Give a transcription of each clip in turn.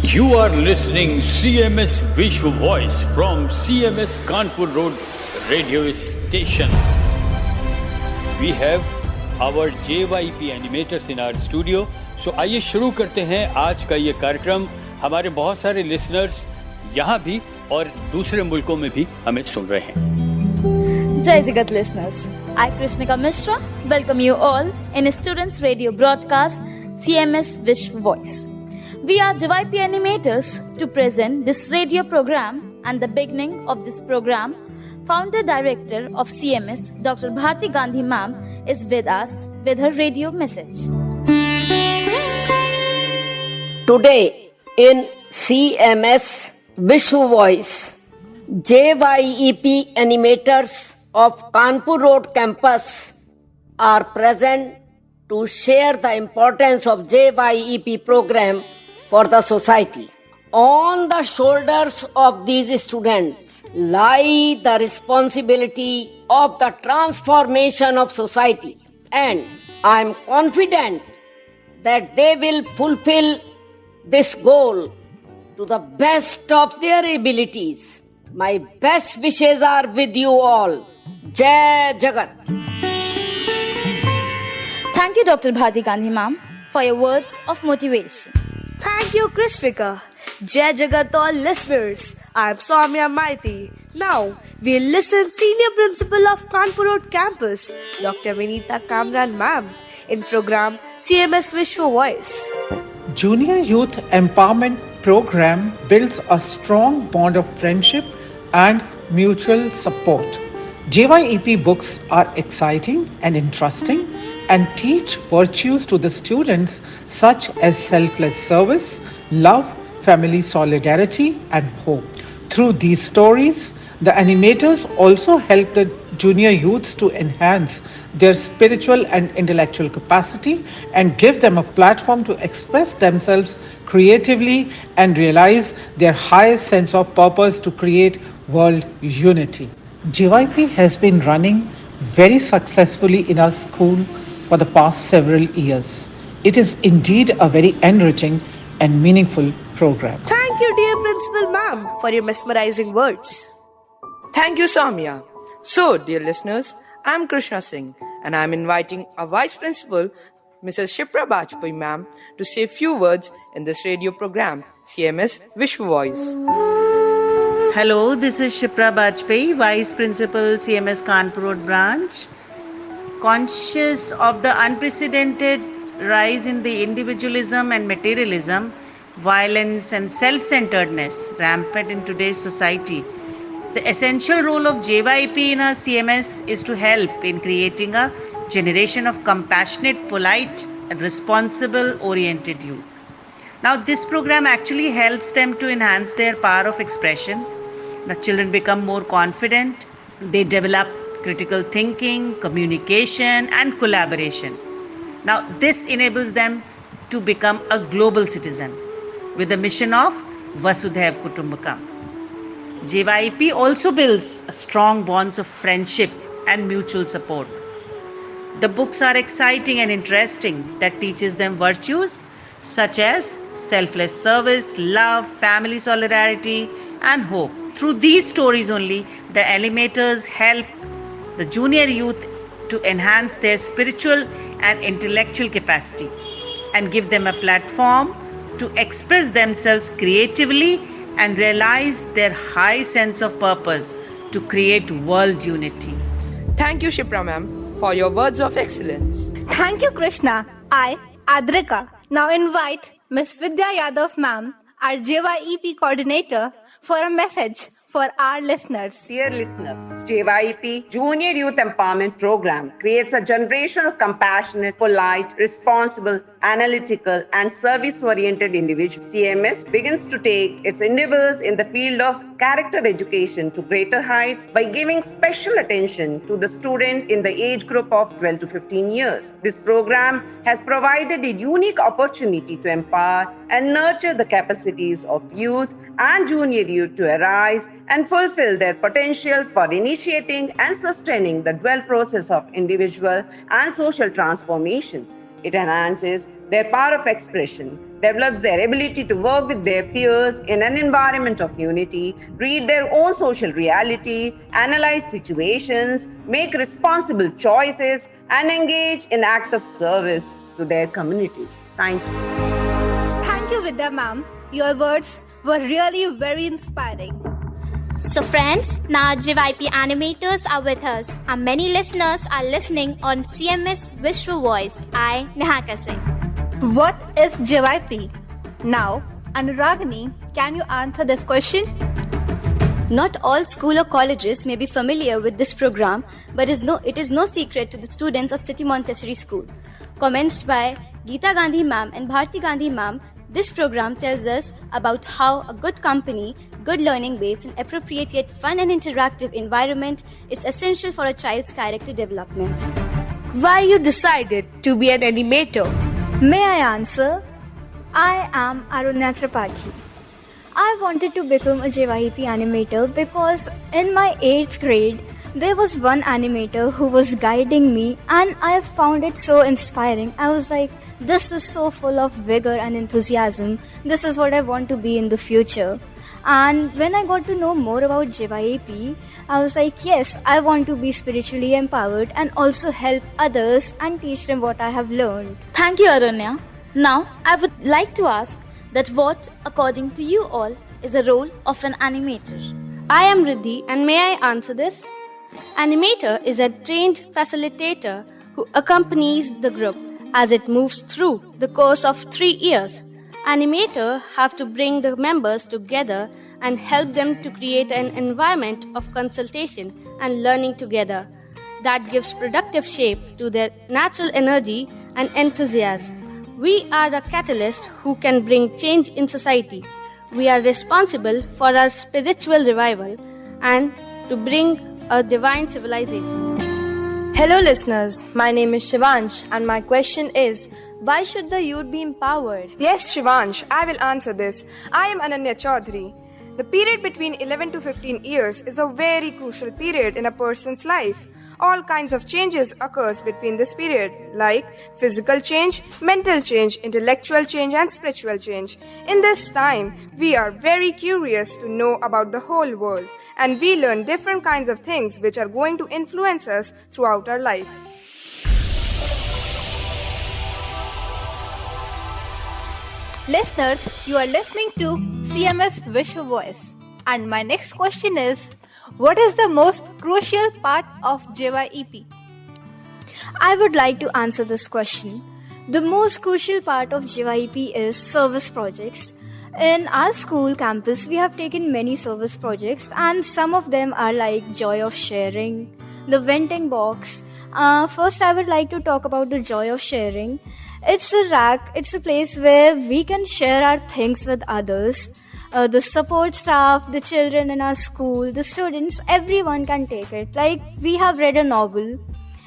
You are listening CMS Vishwa Voice from CMS Kanpur Road radio station. We have our JYEP animators in our studio. So आइए शुरू करते हैं आज का ये कार्यक्रम. हमारे बहुत सारे लिसनर्स यहाँ भी और दूसरे मुल्कों में भी हमें सुन रहे हैं. Jai Jagat listeners, I Krishnika Mishra welcome you all in a students radio broadcast CMS Vishwa Voice. We are JYEP Animators to present this radio program, and the beginning of this program, founder director of CMS, Dr. Bharti Gandhi ma'am, is with us with her radio message. Today in CMS Vishwa Voice, JYEP Animators of Kanpur Road campus are present to share the importance of JYEP program for the society. On the shoulders of these students lie the responsibility of the transformation of society, and I am confident that they will fulfill this goal to the best of their abilities. My best wishes are with you all. Jai Jagat. Thank you, Dr. Bharti Gandhi ma'am, for your words of motivation. Thank you, Krishnika. Jai Jagat all listeners. I am Saumya Maiti. Now, we'll listen Senior Principal of Kanpur Road Campus, Dr. Vineeta Kamran ma'am, in program CMS Vishwa Voice. Junior Youth Empowerment Program builds a strong bond of friendship and mutual support. JYEP books are exciting and interesting and teach virtues to the students such as selfless service, love, family solidarity, and hope. Through these stories, the animators also help the junior youths to enhance their spiritual and intellectual capacity and give them a platform to express themselves creatively and realize their highest sense of purpose to create world unity. JYP has been running very successfully in our school for the past several years. It is indeed a very enriching and meaningful program. Thank you, dear Principal ma'am, for your mesmerizing words. Thank you, Saumya. So, dear listeners, I am Krishna Singh, and I am inviting our Vice Principal, Mrs. Shipra Bajpai ma'am, to say a few words in this radio program, CMS Vishwa Voice. Hello, this is Shipra Bajpai, Vice Principal, CMS Kanpur Road Branch. Conscious of the unprecedented rise in the individualism and materialism, violence and self-centeredness rampant in today's society, the essential role of JYEP in our CMS is to help in creating a generation of compassionate, polite and responsible-oriented youth. Now, this program actually helps them to enhance their power of expression. Now, children become more confident, they develop critical thinking, communication and collaboration. Now, this enables them to become a global citizen with the mission of Vasudhaiv Kutumbakam. JYEP also builds strong bonds of friendship and mutual support. The books are exciting and interesting that teaches them virtues such as selfless service, love, family solidarity and hope. Through these stories only, the animators help the junior youth to enhance their spiritual and intellectual capacity and give them a platform to express themselves creatively and realize their high sense of purpose to create world unity. Thank you, Shipra ma'am, for your words of excellence. Thank you, Krishna. I, Adrika, now invite Ms. Vidya Yadav ma'am, our JYEP coordinator, for a message for our listeners. Dear listeners, JYEP Junior Youth Empowerment Program creates a generation of compassionate, polite, responsible, analytical, and service-oriented individuals. CMS begins to take its endeavors in the field of character education to greater heights by giving special attention to the student in the age group of 12 to 15 years. This program has provided a unique opportunity to empower and nurture the capacities of youth and junior youth to arise and fulfill their potential for initiating and sustaining the dual process of individual and social transformation. It enhances their power of expression, develops their ability to work with their peers in an environment of unity, read their own social reality, analyze situations, make responsible choices, and engage in acts of service to their communities. Thank you. Thank you, Vidya ma'am. Your words were really very inspiring. So friends, now JYP animators are with us and many listeners are listening on CMS Vishwa Voice. I, Niharika Singh. What is JYP? Now, Anuragini, can you answer this question? Not all school or colleges may be familiar with this program, but it is no secret to the students of City Montessori School. Commenced by Geeta Gandhi ma'am and Bharti Gandhi ma'am, this program tells us about how a good company, good learning base and appropriate yet fun and interactive environment is essential for a child's character development. Why you decided to be an animator? May I answer? I am Aarunya. I wanted to become a JYEP animator because in my 8th grade, there was one animator who was guiding me and I found it so inspiring. I was like, this is so full of vigor and enthusiasm. This is what I want to be in the future. And when I got to know more about JYEP, I was like, yes, I want to be spiritually empowered and also help others and teach them what I have learned. Thank you, Aarunya. Now, I would like to ask that what, according to you all, is the role of an animator? I am Riddhi and may I answer this? Animator is a trained facilitator who accompanies the group as it moves through the course of 3 years. Animators have to bring the members together and help them to create an environment of consultation and learning together that gives productive shape to their natural energy and enthusiasm. We are the catalyst who can bring change in society. We are responsible for our spiritual revival and to bring a divine civilization. Hello listeners, my name is Shivansh and my question is, why should the youth be empowered? Yes, Shivansh, I will answer this. I am Ananya Chaudhary. The period between 11 to 15 years is a very crucial period in a person's life. All kinds of changes occurs between this period, like physical change, mental change, intellectual change and spiritual change. In this time, we are very curious to know about the whole world and we learn different kinds of things which are going to influence us throughout our life. Listeners, you are listening to CMS Vishwa Voice. And my next question is, what is the most crucial part of JYEP? I would like to answer this question. The most crucial part of JYEP is service projects. In our school campus, we have taken many service projects and some of them are like Joy of Sharing, the Venting Box. First, I would like to talk about the Joy of Sharing. It's a rack, it's a place where we can share our things with others. The support staff, the children in our school, the students, everyone can take it. Like, we have read a novel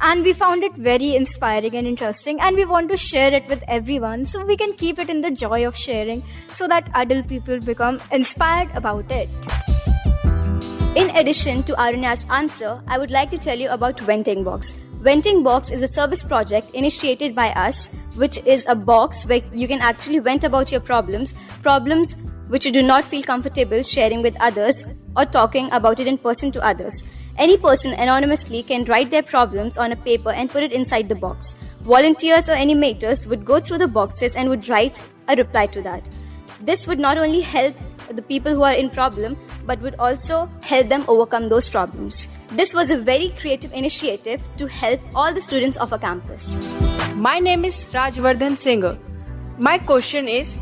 and we found it very inspiring and interesting and we want to share it with everyone so we can keep it in the joy of sharing so that adult people become inspired about it. In addition to Arunya's answer, I would like to tell you about Venting Box. Venting Box is a service project initiated by us, which is a box where you can actually vent about your problems which you do not feel comfortable sharing with others or talking about it in person to others. Any person anonymously can write their problems on a paper and put it inside the box. Volunteers or animators would go through the boxes and would write a reply to that. This would not only help the people who are in problem, but would also help them overcome those problems. This was a very creative initiative to help all the students of a campus. My name is Rajvardhan Singer. My question is,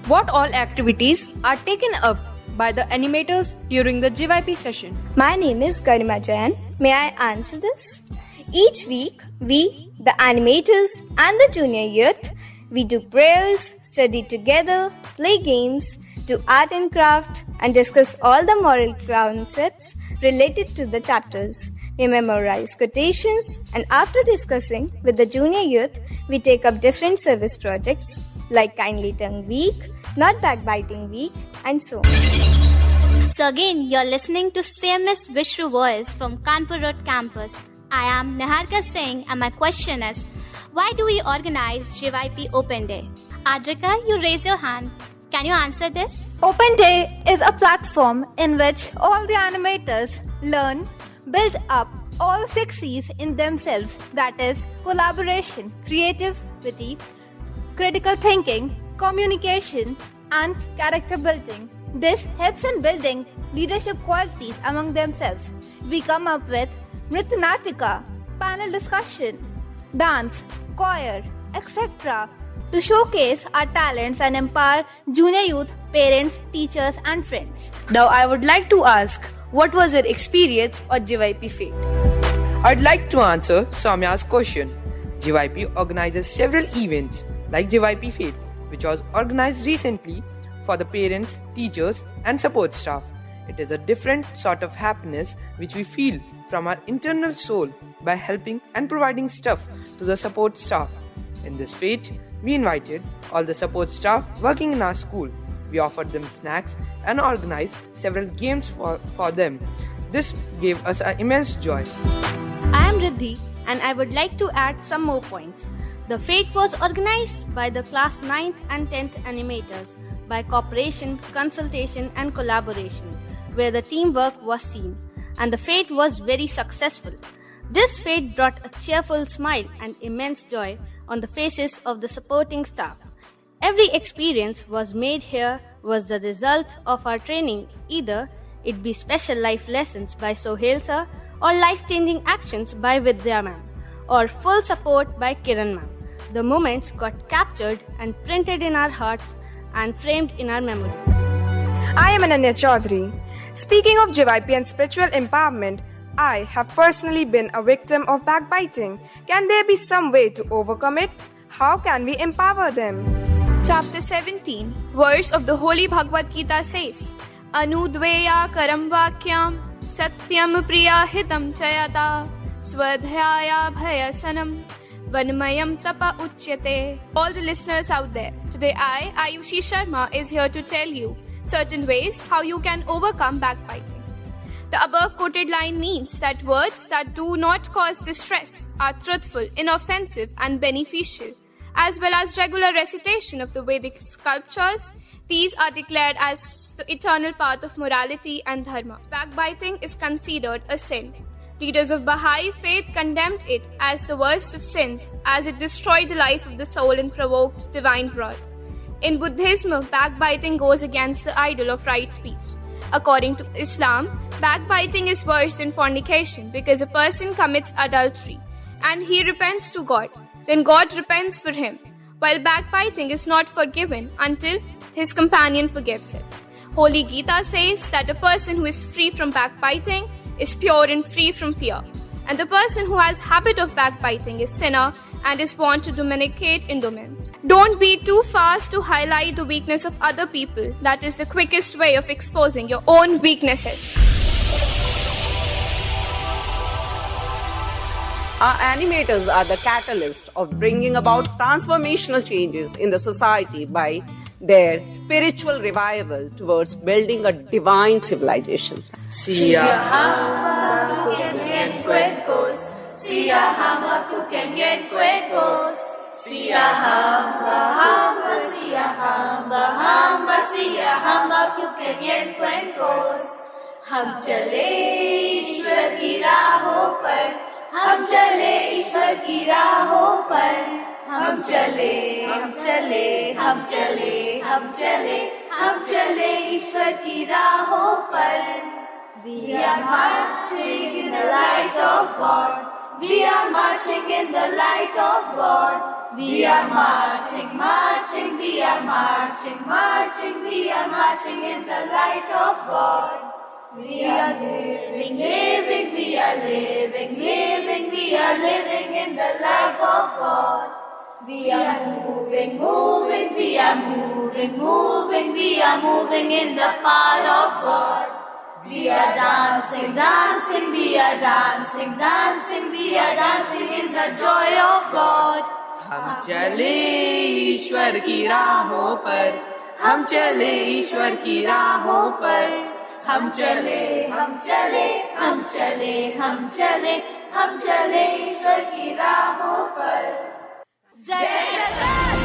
what all activities are taken up by the animators during the JYP session? My name is Garima Jain. May I answer this? Each week, we, the animators and the junior youth, we do prayers, study together, play games, do art and craft, and discuss all the moral concepts related to the chapters. We memorize quotations, and after discussing with the junior youth, we take up different service projects like Kindly Tongue Week, Not Backbiting Week, and so on. So again, you're listening to CMS Vishwa Voice from Kanpur Road campus. I am Niharika Singh and my question is, why do we organize JYP Open Day? Adrika, you raise your hand. Can you answer this? Open Day is a platform in which all the animators learn, build up all 6 C's in themselves, that is, collaboration, creativity, critical thinking, communication, and character building. This helps in building leadership qualities among themselves. We come up with Nritya, panel discussion, dance, choir, etc. to showcase our talents and empower junior youth, parents, teachers, and friends. Now I would like to ask, what was your experience on JYP Fate? I'd like to answer Saumya's question. JYP organizes several events like JYP Fate, which was organized recently for the parents, teachers, and support staff. It is a different sort of happiness which we feel from our internal soul by helping and providing stuff to the support staff. In this fete, we invited all the support staff working in our school. We offered them snacks and organized several games for them. This gave us an immense joy. I am Riddhi and I would like to add some more points. The fete was organized by the class 9th and 10th animators by cooperation, consultation and collaboration, where the teamwork was seen, and the fete was very successful. This fete brought a cheerful smile and immense joy on the faces of the supporting staff. Every experience was made here was the result of our training, either it be special life lessons by Sohail sir or life-changing actions by Vidya ma'am or full support by Kiran ma'am. The moments got captured and printed in our hearts and framed in our memories. I am Ananya Chaudhary. Speaking of JYP and spiritual empowerment, I have personally been a victim of backbiting. Can there be some way to overcome it? How can we empower them? Chapter 17, verse of the Holy Bhagavad Gita says, Anudveya karam vakyam satyam priya hitam chayata swadhyaya bhayasanam vanmayam tapa uchyate. All the listeners out there, today I, Ayushi Sharma, is here to tell you certain ways how you can overcome backbiting. The above quoted line means that words that do not cause distress are truthful, inoffensive and beneficial, as well as regular recitation of the Vedic sculptures. These are declared as the eternal path of morality and dharma. Backbiting is considered a sin. Leaders of Baha'i faith condemned it as the worst of sins, as it destroyed the life of the soul and provoked divine wrath. In Buddhism, backbiting goes against the ideal of right speech. According to Islam, backbiting is worse than fornication because a person commits adultery and he repents to God. Then God repents for him, while backbiting is not forgiven until his companion forgives it. Holy Gita says that a person who is free from backbiting is pure and free from fear, and the person who has habit of backbiting is sinner and is born to dominicate in domains. Don't be too fast to highlight the weakness of other people. That is the quickest way of exposing your own weaknesses. Our animators are the catalyst of bringing about transformational changes in the society by their spiritual revival towards building a divine civilization. हम चले ईश्वर की राहों पर, हम चले ईश्वर की राहों पर, हम चले, हम चले, हम चले, हम चले, हम चले ईश्वर की राहों पर. We are marching in the light of God. We are marching in the light of God. We are marching, marching, we are marching, marching, we are marching in the light of God. We are living, living, we are living, living, we are living in the life of God. We are moving, moving, we are moving, moving, we are moving in the power of God. We are dancing, dancing, we are dancing, dancing, we are dancing in the joy of God. हम चले ईश्वर की राहों पर, हम चले ईश्वर की राहों पर. हम चले, हम चले, हम चले, हम चले, हम चले ईश्वर की राहों पर. जय जगन्नाथ.